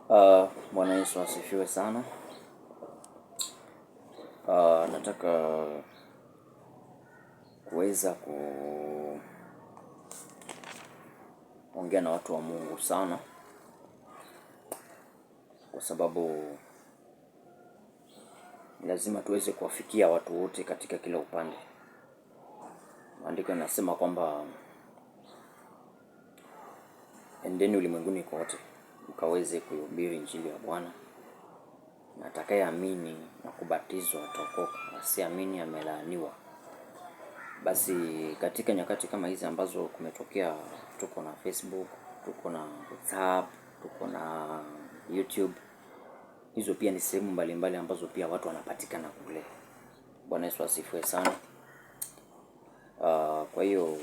Bwana Yesu asifiwe sana. Nataka kuweza kuongea na watu wa Mungu sana, kwa sababu lazima tuweze kuwafikia watu wote katika kila upande. Maandiko yanasema kwamba endeni ulimwenguni kote mkaweze kuhubiri injili ya Bwana, na atakayeamini na kubatizwa ataokoka, asiamini amelaaniwa. Basi katika nyakati kama hizi ambazo kumetokea, tuko na Facebook, tuko na WhatsApp, tuko na YouTube. Hizo pia ni sehemu mbalimbali ambazo pia watu wanapatikana kule. Bwana Yesu asifiwe sana. Kwa hiyo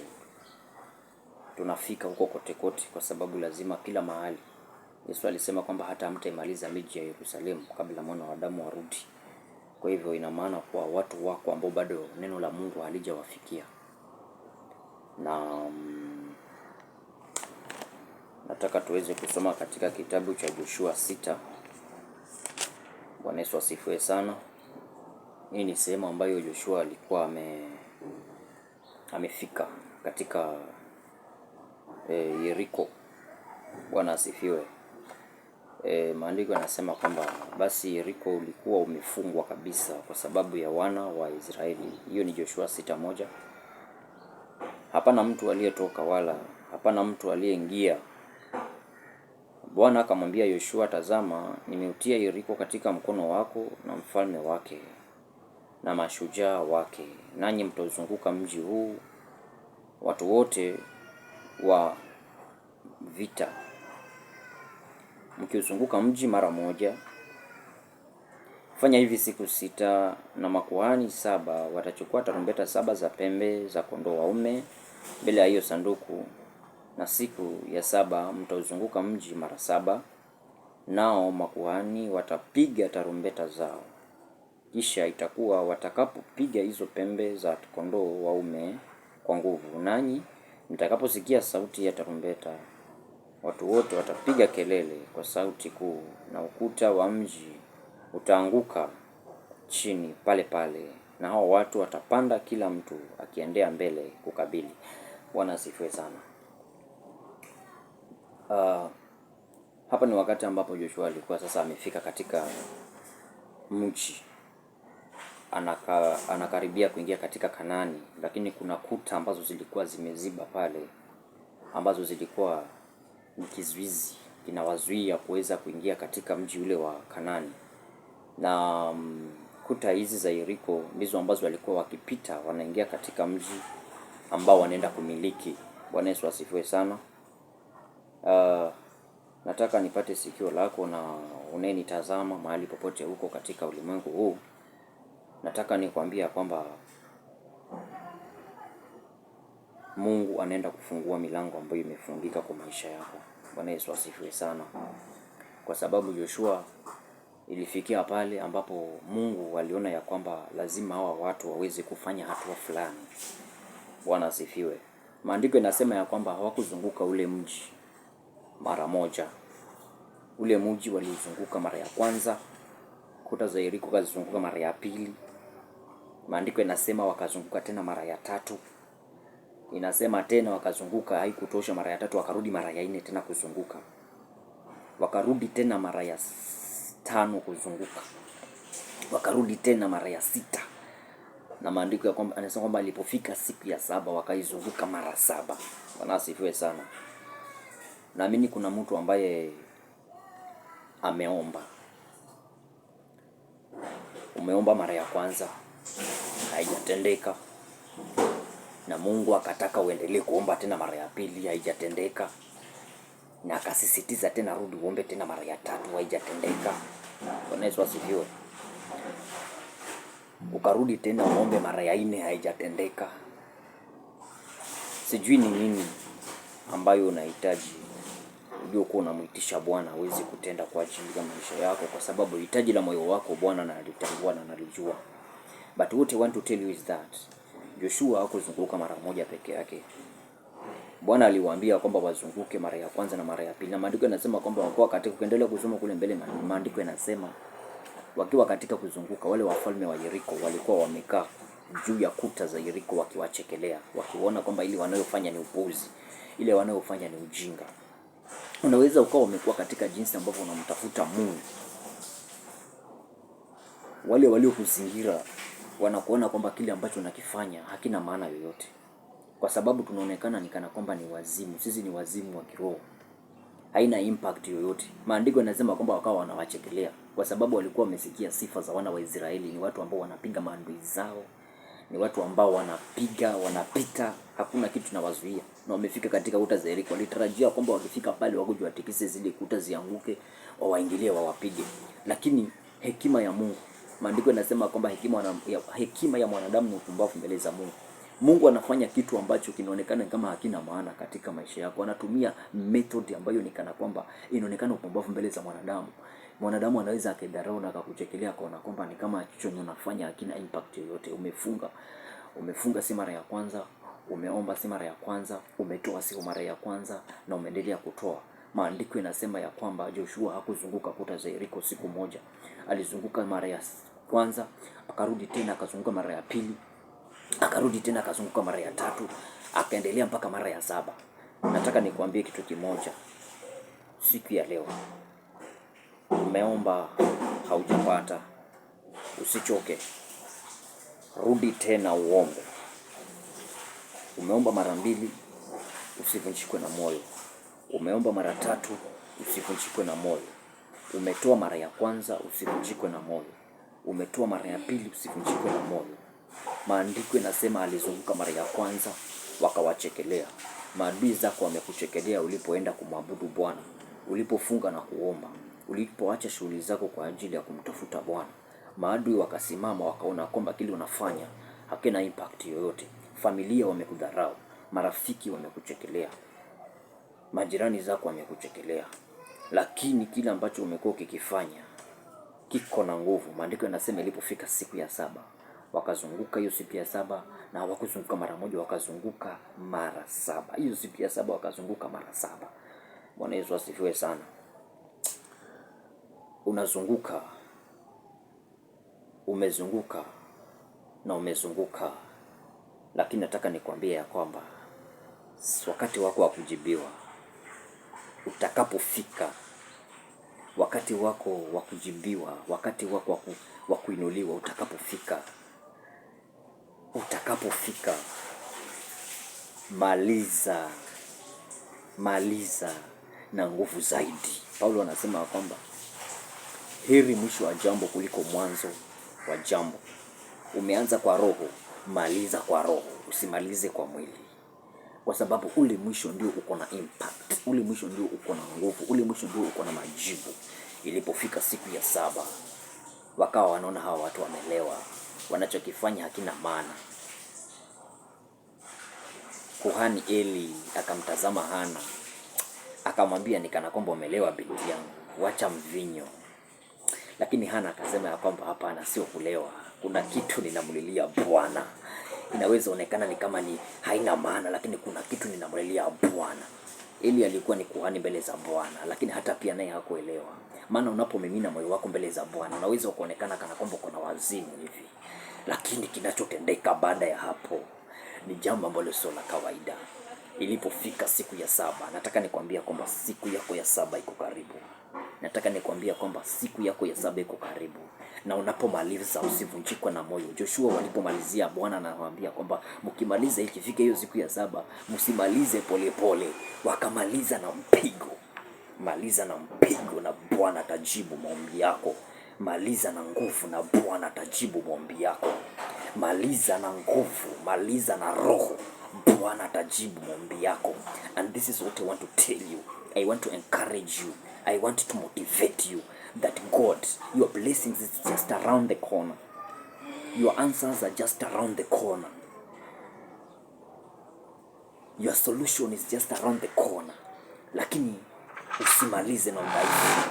tunafika huko kote kote, kwa sababu lazima kila mahali. Yesu alisema kwamba hata hamtaimaliza miji ya Yerusalemu kabla mwana wa Adamu arudi. Kwa hivyo ina maana kwa watu wako ambao bado neno la Mungu halijawafikia. Na nataka tuweze kusoma katika kitabu cha Joshua 6. Bwana Yesu asifiwe sana. Hii ni sehemu ambayo Joshua alikuwa amefika katika Yeriko. Bwana asifiwe. Maandiko yanasema kwamba basi Yeriko ulikuwa umefungwa kabisa kwa sababu ya wana wa Israeli. Hiyo ni Joshua 6:1. Hapana mtu aliyetoka wala hapana mtu aliyeingia. Bwana akamwambia Yoshua, tazama, nimeutia Yeriko katika mkono wako na mfalme wake na mashujaa wake, nanyi mtauzunguka mji huu, watu wote wa vita, mkiuzunguka mji mara moja. Fanya hivi siku 6, na makuhani 7 watachukua tarumbeta 7 za pembe za kondoo waume mbele ya hiyo sanduku, na siku ya 7 mtauzunguka mji mara 7, nao makuhani watapiga tarumbeta zao. Kisha itakuwa watakapopiga hizo pembe za kondoo waume kwa nguvu, nanyi mtakaposikia sauti ya tarumbeta, watu wote watapiga kelele kwa sauti kuu, na ukuta wa mji utaanguka chini pale pale, na hao watu watapanda kila mtu akiendea mbele kukabili. Bwana asifiwe sana. Hapa ni wakati ambapo Joshua alikuwa sasa amefika katika mji, anakaribia kuingia katika Kanaani, lakini kuna kuta ambazo zilikuwa zimeziba pale, ambazo zilikuwa ni kizuizi kinawazuia kuweza kuingia katika mji ule wa Kanaani. Na kuta hizi za Yeriko ndizo ambazo walikuwa wakipita wanaingia katika mji ambao wanaenda kumiliki. Bwana Yesu asifiwe sana. Nataka nipate sikio lako na unayenitazama mahali popote huko katika ulimwengu huu. Nataka nikwambia kwamba Mungu anaenda kufungua milango ambayo imefungika kwa maisha yako. Bwana Yesu asifiwe sana. Kwa sababu Joshua ilifikia pale ambapo Mungu aliona ya kwamba lazima hawa watu waweze kufanya hatua fulani. Bwana asifiwe. Maandiko yanasema ya kwamba hawakuzunguka ule mji mara moja. Ule mji waliuzunguka mara ya kwanza, kuta za Yeriko wakazunguka mara ya pili. Maandiko yanasema wakazunguka tena mara ya 3. Inasema tena wakazunguka, haikutosha mara ya 3, wakarudi mara ya 4 tena kuzunguka. Wakarudi tena mara ya 5 kuzunguka. Wakarudi tena mara ya 6. Na maandiko ya kwamba anasema kwamba alipofika siku ya 7 wakaizunguka mara 7. Bwana asifiwe sana. Naamini kuna mtu ambaye ameomba. Umeomba mara ya kwanza, haijatendeka, na Mungu akataka uendelee kuomba tena mara ya pili, haijatendeka, na akasisitiza tena rudi uombe tena mara ya 3, haijatendeka. Bwana Yesu asifiwe. Ukarudi tena uombe mara ya 4, haijatendeka. Sijui ni nini ambayo unahitaji uliokuwa unamuitisha Bwana aweze kutenda kwa ajili ya maisha yako, kwa sababu hitaji la moyo wako Bwana analitambua na analijua. But what I want to tell you is that Joshua hakuzunguka mara moja peke yake. Bwana aliwaambia kwamba wazunguke mara ya kwanza na mara ya pili. Na maandiko yanasema kwamba wakiwa katika, kuendelea kusoma kule mbele, maandiko yanasema wakiwa katika kuzunguka, wale wafalme wa Yeriko walikuwa wamekaa juu ya kuta za Yeriko wakiwachekelea, wakiona kwamba ile wanayofanya ni upuzi, ile wanayofanya ni ujinga. Unaweza ukawa umekuwa katika jinsi ambavyo unamtafuta Mungu, wale waliokuzingira wanakuona kwamba kile ambacho unakifanya hakina maana yoyote, kwa sababu tunaonekana ni kana kwamba ni wazimu. Sisi ni wazimu wa kiroho, haina impact yoyote. Maandiko yanasema kwamba wakawa wanawachekelea kwa sababu walikuwa wamesikia sifa za wana wa Israeli. Ni watu ambao wanapiga maadui zao, ni watu ambao wanapita, hakuna kitu kinawazuia, na wamefika katika kuta za Yeriko. Walitarajia kwamba wakifika pale wakuje watikise zile kuta zianguke, wawaingilie, wawapige. Lakini hekima ya Mungu, maandiko yanasema kwamba hekima ya mwanadamu ni upumbavu mbele za Mungu. Mungu anafanya kitu ambacho kinaonekana kama hakina maana katika maisha yako. Anatumia method ambayo ni kana kwamba inaonekana upumbavu mbele za mwanadamu. Mwanadamu anaweza akidharau na akakuchekelea akaona kwamba ni kama hicho unafanya hakina impact yoyote. Umefunga si mara ya kwanza, umeomba si mara ya kwanza, umetoa si mara ya kwanza, na umeendelea kutoa. Maandiko yanasema ya kwamba Joshua hakuzunguka kuta za Yeriko siku moja. Alizunguka mara ya kwanza, akarudi tena akazunguka mara ya pili, akarudi tena akazunguka mara ya tatu, akaendelea mpaka mara ya 7. Nataka nikwambie kitu kimoja siku ya leo. Umeomba haujapata, usichoke, rudi tena uombe. Umeomba mara 2, usivunjikwe na moyo. Umeomba mara 3, usivunjikwe na moyo. Umetoa mara ya kwanza, usivunjikwe na moyo. Umetoa mara ya pili, usivunjikwe na moyo. Maandiko yanasema alizunguka mara ya kwanza, wakawachekelea. Maadui zako wamekuchekelea ulipoenda kumwabudu Bwana, ulipofunga na kuomba, ulipoacha shughuli zako kwa ajili ya kumtafuta Bwana. Maadui wakasimama, wakaona kwamba kile unafanya hakina impact yoyote. Familia wamekudharau, marafiki wamekuchekelea, majirani zako wamekuchekelea, lakini kile ambacho umekuwa ukikifanya kiko na nguvu. Maandiko yanasema ilipofika siku ya 7, wakazunguka hiyo siku ya 7, na hawakuzunguka mara moja, wakazunguka mara 7. Hiyo siku ya 7 wakazunguka mara 7. Bwana Yesu asifiwe sana. Unazunguka, umezunguka na umezunguka, lakini nataka nikwambie ya kwamba wakati wako wa kujibiwa utakapofika, wakati wako wa kujibiwa, wakati wako wa kuinuliwa utakapofika, maliza na nguvu zaidi. Paulo anasema kwamba heri mwisho wa jambo kuliko mwanzo wa jambo. Umeanza kwa roho, maliza kwa roho, usimalize kwa mwili, kwa sababu ule mwisho ndio uko na impact, ule mwisho ndio uko na nguvu, ule mwisho ndio uko na majibu. Ilipofika siku ya 7, wakawa wanaona hawa watu wamelewa, wanachokifanya hakina maana. Kuhani Eli akamtazama Hana, akamwambia, nikana kwamba umelewa binti yangu, wacha mvinyo. Lakini Hana akasema ya kwamba hapana, sio kulewa, kuna kitu ninamlilia Bwana. Inaweza onekana ni kama ni haina maana, lakini kuna kitu ninamlilia Bwana. Eli alikuwa ni kuhani mbele za Bwana, lakini hata pia naye hakuelewa. Maana unapomimina moyo wako mbele za Bwana, unaweza kuonekana kana kwamba kuna wazimu hivi, lakini kinachotendeka baada ya hapo ni jambo ambalo sio la kawaida. Ilipofika siku ya 7, nataka nikwambia kwamba siku yako ya 7 iko karibu. Nataka nikwambia kwamba siku yako ya 7 iko karibu, na unapomaliza usivunjikwe na moyo. Joshua walipomalizia, Bwana anawaambia kwamba mkimaliza ikifika hiyo siku ya 7, msimalize pole. Wakamaliza na mpigo. Maliza na mpigo na Bwana atajibu maombi yako. Maliza na nguvu na Bwana atajibu maombi yako. Maliza na nguvu, maliza na roho, Bwana atajibu maombi yako. And this is what I want to tell you. I want to encourage you. I want to motivate you that God, your blessings is just around the corner. Your answers are just around the corner. Your solution is just around the corner. Lakini usimalize na udhaifu.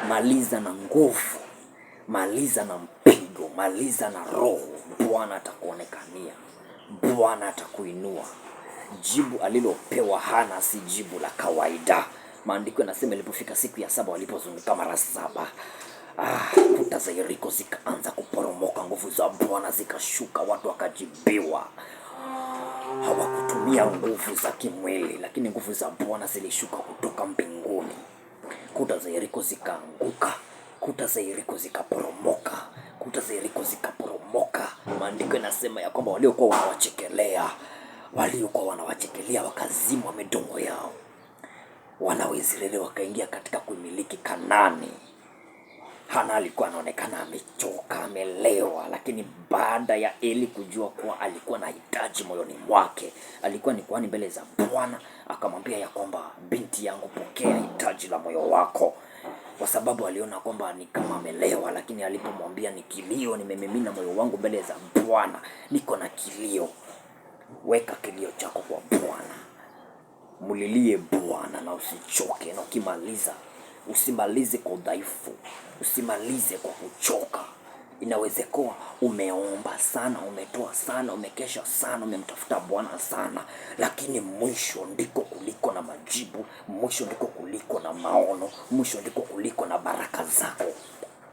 Maliza na nguvu, maliza na mpigo, maliza na roho. Bwana atakuonekania, Bwana atakuinua, jibu alilopewa Hana si jibu la kawaida. Maandiko yanasema ilipofika siku ya 7 walipozunguka mara 7, kuta za Yeriko zikaanza kuporomoka, nguvu za Bwana zikashuka, watu wakajibiwa. Hawakutumia nguvu za kimwili, lakini nguvu za Bwana zilishuka kutoka mbinguni. Kuta za Yeriko zikaanguka, kuta za Yeriko zikaporomoka, kuta za Yeriko zikaporomoka. Maandiko yanasema ya kwamba waliokuwa wanawachekelea wakazimwa midomo yao. Wana wa Israeli wakaingia katika kuimiliki Kanaani. Hana alikuwa anaonekana amechoka, amelewa, lakini baada ya Eli kujua kuwa alikuwa na hitaji moyoni mwake, alikuwa ni kuhani mbele za Bwana, akamwambia ya kwamba binti yangu, pokea hitaji la moyo wako, kwa sababu aliona kwamba ni kama amelewa. Lakini alipomwambia ni kilio, nimemimina moyo wangu mbele za Bwana, niko na kilio, weka kilio chako kwa Bwana, mulilie Bwana na usichoke, na ukimaliza usimalize kwa udhaifu, usimalize kwa kuchoka. Inawezekana umeomba sana, umetoa sana, umekesha sana, umemtafuta Bwana sana, lakini mwisho ndiko kuliko na majibu, mwisho ndiko kuliko na maono, mwisho ndiko kuliko na baraka zako.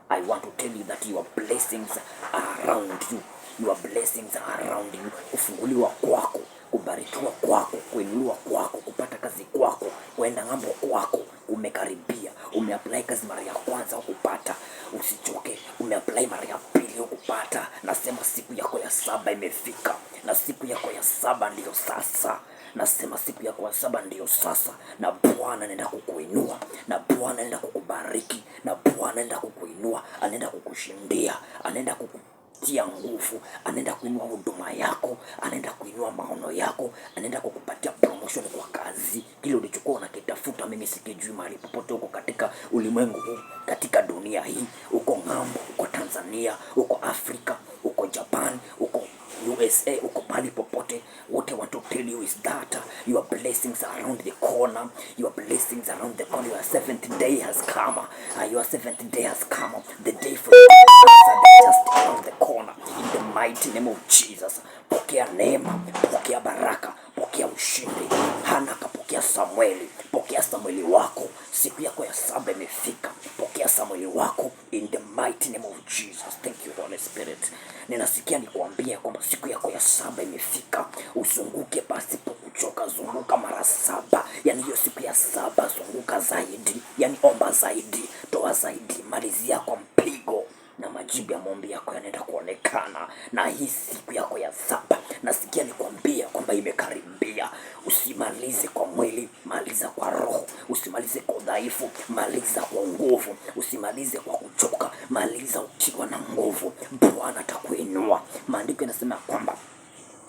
I want to tell you that your blessings are around you. Your blessings are around you. Kufunguliwa kwako, kubarikiwa kwako, kuinuliwa kwako, kupata kazi kwako, kwenda ng'ambo kwako umekaribia. Umeapply kazi mara ya kwanza ukupata, usichoke. Umeapply mara ya pili ukupata. Nasema siku yako ya 7 imefika, na siku yako ya 7 ndiyo sasa. Nasema siku yako ya 7 ndiyo sasa, na Bwana anaenda kukuinua, na Bwana anaenda kukubariki, na Bwana anaenda kukuinua, anaenda kukushindia, anaenda kukutia nguvu, anaenda kuinua huduma yako, anaenda kuinua maono yako, anaenda kukupatia promotion kwa kazi. Kile ulichokuwa unakitafuta mimi sikijui mahali popote uko katika ulimwengu huu, katika dunia hii, uko ng'ambo, uko Tanzania, uko Afrika, uko Japan, uko USA, uko mahali popote. What I want to tell you is that your blessings are around the corner. Your blessings are around the corner. Your 7th day has come. Your 7th day has come. The day for you is just around the corner. In the mighty name of Jesus. Pokea neema, pokea baraka, pokea ushindi. Hana kapokea Samueli. Pokea Samueli wako. Siku yako ya 7 imefika. Pokea Samueli wako in the mighty name of Jesus. Thank you, Holy Spirit. Ninasikia nikuambia kwamba siku yako ya 7 imefika. Uzunguke pasipo kuchoka, zunguka mara 7. Yani hiyo siku ya 7 zunguka zaidi. Yani omba zaidi, toa zaidi, malizia kwa mpigo, na majibu ya maombi yako yanaenda kuonekana. Na hii siku yako ya 7 nasikia nikwambia kwamba imekaribia. Usimalize kwa mwili, maliza kwa roho. Usimalize kwa udhaifu, maliza kwa nguvu. Usimalize kwa kuchoka, maliza ukiwa na nguvu. Bwana atakuinua. Maandiko yanasema kwamba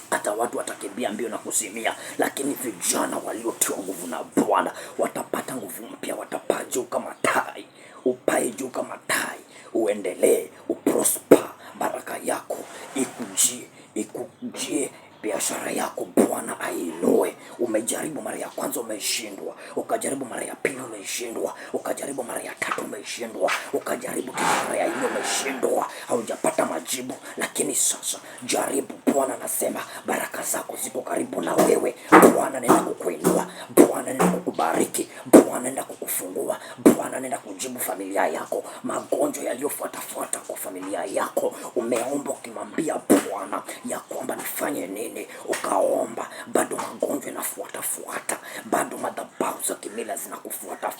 hata watu watakimbia mbio na kusimia, lakini vijana waliotiwa nguvu na Bwana watapata nguvu mpya. Watapaa juu kama tai, upae juu kama tai, uendelee, uprosper. Baraka yako ikujie, biashara yako Bwana ainue. Umejaribu mara ya kwanza umeshindwa, ukajaribu mara ya pili umeshindwa, ukajaribu mara ya 3 umeshindwa, ukajaribu tena mara ya 4 umeshindwa, haujapata majibu. Lakini sasa jaribu. Bwana anasema baraka zako ziko karibu na wewe. Bwana anaenda kukuinua, Bwana anaenda kukubariki, Bwana anaenda kukufungua, Bwana anaenda kujibu familia yako. Magonjwa yaliyofuata kwa familia yako, umeomba ukimwambia Bwana ya kwamba nifanye nini, ukaomba, bado magonjwa yanafuata, bado madhabahu za kimila zinakufuata,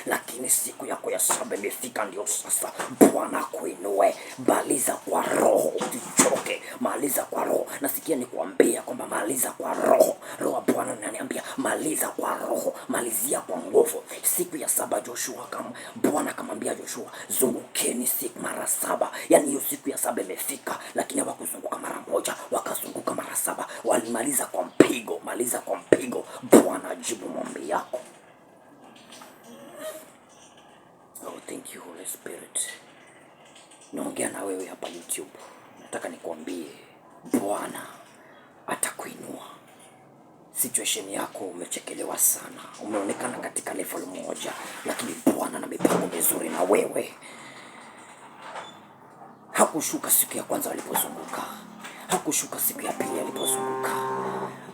lakini siku yako ya 7 imefika. Ndio sasa Bwana kuinue. Maliza kwa roho, usichoke, maliza kwa roho. Nasikia nikuambia kwamba maliza kwa roho. Roho Bwana ananiambia maliza kwa roho, malizia kwa nguvu. Siku ya 7 Joshua Bwana akamwambia Joshua, zungukeni siku mara 7. Yani hiyo siku ya 7 imefika, lakini hawakuzunguka mara moja, wakazunguka mara 7. Walimaliza kwa mpigo, maliza kwa mpigo. Bwana ajibu maombi yako. Oh, thank you Holy Spirit. Naongea na wewe hapa YouTube. Nataka nikwambie Bwana atakuinua. Situation yako umechekelewa sana, umeonekana katika level moja, lakini Bwana ana mipango mizuri na wewe. Hakushuka siku ya kwanza alipozunguka, hakushuka siku ya pili alipozunguka,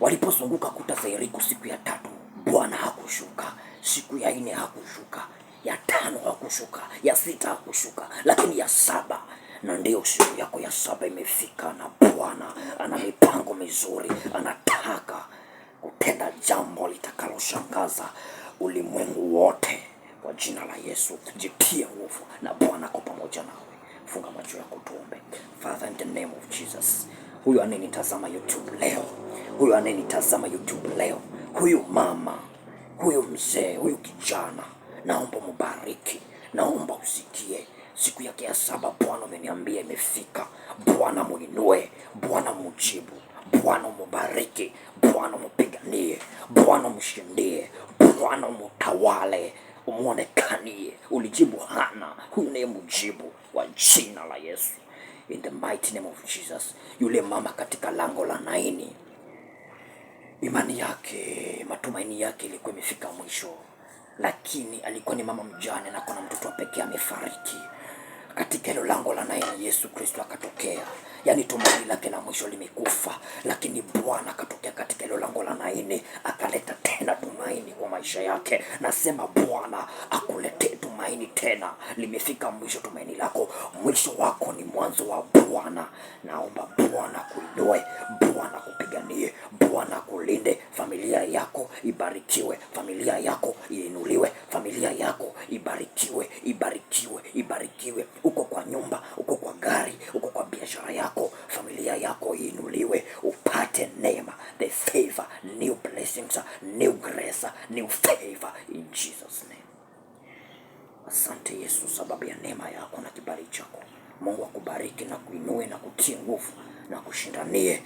Walipozunguka kuta za Yeriko siku ya 3, Bwana hakushuka. Siku ya 4 hakushuka, ya 5 hakushuka, ya 6 hakushuka, lakini ya 7, na ndio siku yako ya 7 imefika, na Bwana ana mipango mizuri. Anataka kutenda jambo litakaloshangaza ulimwengu wote. Kwa jina la Yesu, jitie nguvu na Bwana kwa pamoja nawe. Funga macho yako tuombe. Father, in the name of Jesus, huyu anenitazama YouTube leo, huyu anenitazama YouTube leo, huyu mama, huyu mzee, huyu kijana, naomba mubariki, naomba usikie siku yake ya 7 Bwana umeniambia imefika. Bwana muinue, Bwana mujibu, Bwana mubariki, Bwana mupiganie, Bwana mshindie, Bwana mutawale, umuonekanie. Ulijibu Hana, huyu naye mujibu kwa jina la Yesu. In the mighty name of Jesus. Yule mama katika lango la Naini, imani yake, matumaini yake ilikuwa imefika mwisho, lakini alikuwa ni mama mjane na kuna mtoto pekee amefariki. Katika hilo lango la Naini Yesu Kristo akatokea. Yaani tumaini lake la mwisho limekufa, lakini Bwana akatokea katika hilo lango la Naini, akaleta tena tumaini kwa maisha yake. Nasema Bwana akuletee tumaini tena. Limefika mwisho tumaini lako, mwisho wako ni mwanzo wa Bwana. Naomba Bwana kuinue, Bwana kupiganie, Bwana kulinde. Familia yako ibarikiwe, familia yako iinuliwe, familia yako ibarikiwe, ibarikiwe, ibarikiwe. Uko kwa nyumba, uko kwa gari, uko kwa biashara yako, familia yako iinuliwe, upate neema, the favor, new blessings, new grace, new favor in Jesus name. Asante Yesu sababu ya neema yako na kibali chako. Mungu akubariki na kuinue na kutie nguvu na kushindanie.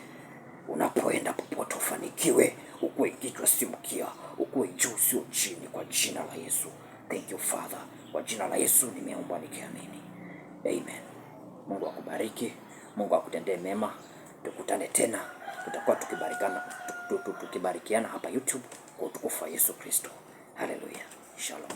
Unapoenda popote ufanikiwe, ukuwe kichwa si mkia, ukuwe juu sio chini, kwa jina la Yesu. Thank you Father. Kwa jina la Yesu nimeomba nikiamini. Amen. Mungu akubariki, Mungu akutendee mema. Tukutane tena, tutakuwa tukibarikiana hapa YouTube kwa utukufu wa Yesu Kristo. Hallelujah. Shalom.